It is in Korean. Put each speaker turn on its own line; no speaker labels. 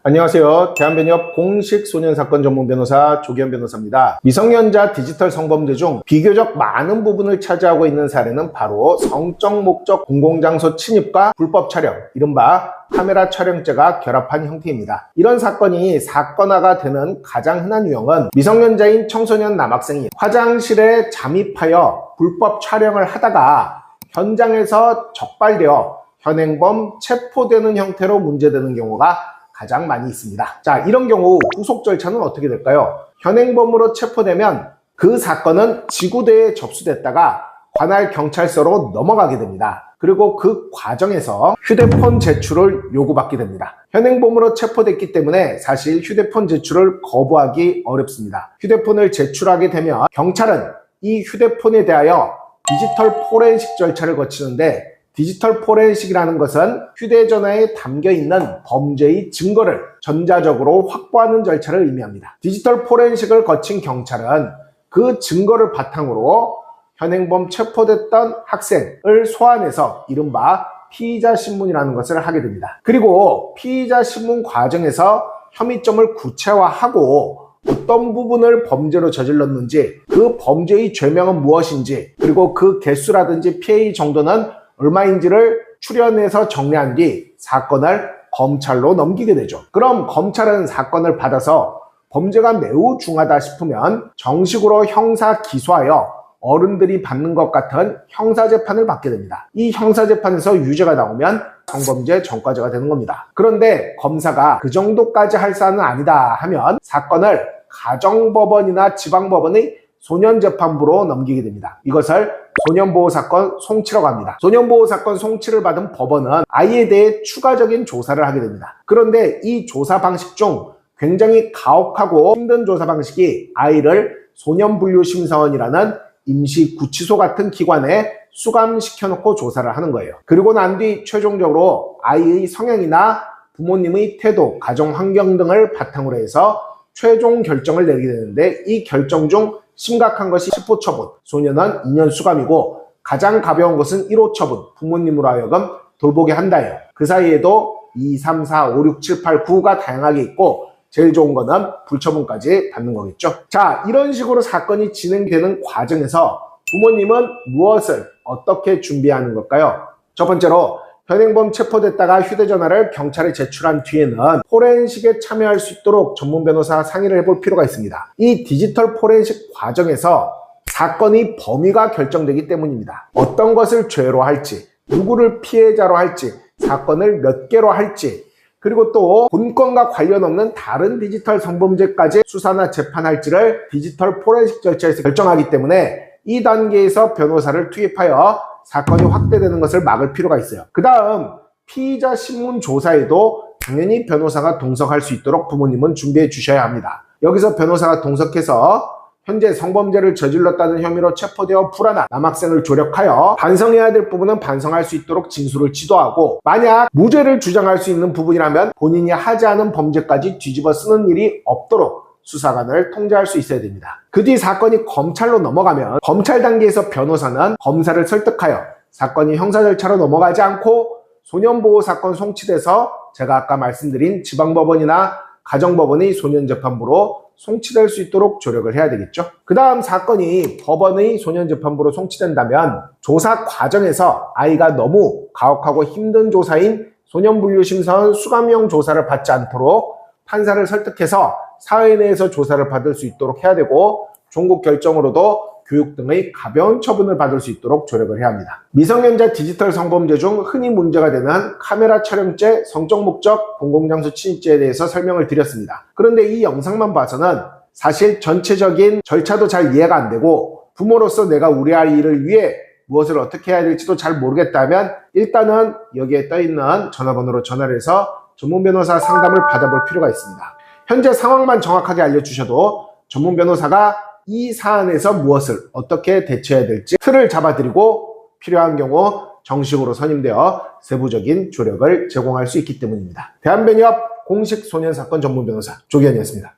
안녕하세요. 대한변협 공식 소년사건 전문 변호사 조기현 변호사입니다. 미성년자 디지털 성범죄 중 비교적 많은 부분을 차지하고 있는 사례는 바로 성적 목적 공공장소 침입과 불법 촬영, 이른바 카메라 촬영죄가 결합한 형태입니다. 이런 사건이 사건화가 되는 가장 흔한 유형은 미성년자인 청소년 남학생이 화장실에 잠입하여 불법 촬영을 하다가 현장에서 적발되어 현행범 체포되는 형태로 문제되는 경우가 가장 많이 있습니다. 자, 이런 경우 후속 절차는 어떻게 될까요? 현행범으로 체포되면 그 사건은 지구대에 접수됐다가 관할 경찰서로 넘어가게 됩니다. 그리고 그 과정에서 휴대폰 제출을 요구받게 됩니다. 현행범으로 체포됐기 때문에 사실 휴대폰 제출을 거부하기 어렵습니다. 휴대폰을 제출하게 되면 경찰은 이 휴대폰에 대하여 디지털 포렌식 절차를 거치는데, 디지털 포렌식이라는 것은 휴대전화에 담겨있는 범죄의 증거를 전자적으로 확보하는 절차를 의미합니다. 디지털 포렌식을 거친 경찰은 그 증거를 바탕으로 현행범 체포됐던 학생을 소환해서 이른바 피의자 신문이라는 것을 하게 됩니다. 그리고 피의자 신문 과정에서 혐의점을 구체화하고 어떤 부분을 범죄로 저질렀는지, 그 범죄의 죄명은 무엇인지, 그리고 그 개수라든지 피해의 정도는 얼마인지를 추려내서 정리한 뒤 사건을 검찰로 넘기게 되죠. 그럼 검찰은 사건을 받아서 범죄가 매우 중하다 싶으면 정식으로 형사 기소하여 어른들이 받는 것 같은 형사재판을 받게 됩니다. 이 형사재판에서 유죄가 나오면 성범죄 전과죄가 되는 겁니다. 그런데 검사가 그 정도까지 할 사안은 아니다 하면 사건을 가정법원이나 지방법원의 소년재판부로 넘기게 됩니다. 이것을 소년보호사건 송치라고 합니다. 소년보호사건 송치를 받은 법원은 아이에 대해 추가적인 조사를 하게 됩니다. 그런데 이 조사 방식 중 굉장히 가혹하고 힘든 조사 방식이 아이를 소년분류심사원이라는 임시구치소 같은 기관에 수감시켜놓고 조사를 하는 거예요. 그리고 난 뒤 최종적으로 아이의 성향이나 부모님의 태도, 가정 환경 등을 바탕으로 해서 최종 결정을 내리게 되는데, 이 결정 중 심각한 것이 10호 처분, 소년은 2년 수감이고 가장 가벼운 것은 1호 처분, 부모님으로 하여금 돌보게 한다예요. 그 사이에도 2, 3, 4, 5, 6, 7, 8, 9가 다양하게 있고 제일 좋은 거는 불처분까지 받는 거겠죠. 자, 이런 식으로 사건이 진행되는 과정에서 부모님은 무엇을 어떻게 준비하는 걸까요? 첫 번째로 현행범 체포됐다가 휴대전화를 경찰에 제출한 뒤에는 포렌식에 참여할 수 있도록 전문 변호사 상의를 해볼 필요가 있습니다. 이 디지털 포렌식 과정에서 사건의 범위가 결정되기 때문입니다. 어떤 것을 죄로 할지, 누구를 피해자로 할지, 사건을 몇 개로 할지, 그리고 또 본건과 관련 없는 다른 디지털 성범죄까지 수사나 재판할지를 디지털 포렌식 절차에서 결정하기 때문에 이 단계에서 변호사를 투입하여 사건이 확대되는 것을 막을 필요가 있어요. 그 다음 피의자 신문 조사에도 당연히 변호사가 동석할 수 있도록 부모님은 준비해 주셔야 합니다. 여기서 변호사가 동석해서 현재 성범죄를 저질렀다는 혐의로 체포되어 불안한 남학생을 조력하여 반성해야 될 부분은 반성할 수 있도록 진술을 지도하고, 만약 무죄를 주장할 수 있는 부분이라면 본인이 하지 않은 범죄까지 뒤집어 쓰는 일이 없도록 수사관을 통제할 수 있어야 됩니다. 그 뒤 사건이 검찰로 넘어가면 검찰 단계에서 변호사는 검사를 설득하여 사건이 형사 절차로 넘어가지 않고 소년보호사건 송치돼서 제가 아까 말씀드린 지방법원이나 가정법원의 소년재판부로 송치될 수 있도록 조력을 해야 되겠죠. 그 다음 사건이 법원의 소년재판부로 송치된다면 조사 과정에서 아이가 너무 가혹하고 힘든 조사인 소년분류심사원 수감형 조사를 받지 않도록 판사를 설득해서 사회 내에서 조사를 받을 수 있도록 해야 되고, 종국 결정으로도 교육 등의 가벼운 처분을 받을 수 있도록 조력을 해야 합니다. 미성년자 디지털 성범죄 중 흔히 문제가 되는 카메라 촬영죄, 성적 목적 공공장소 침입죄에 대해서 설명을 드렸습니다. 그런데 이 영상만 봐서는 사실 전체적인 절차도 잘 이해가 안 되고, 부모로서 내가 우리 아이를 위해 무엇을 어떻게 해야 될지도 잘 모르겠다면 일단은 여기에 떠있는 전화번호로 전화를 해서 전문 변호사 상담을 받아볼 필요가 있습니다. 현재 상황만 정확하게 알려주셔도 전문 변호사가 이 사안에서 무엇을 어떻게 대처해야 될지 틀을 잡아드리고 필요한 경우 정식으로 선임되어 세부적인 조력을 제공할 수 있기 때문입니다. 대한변협 공식 소년사건 전문 변호사 조기현이었습니다.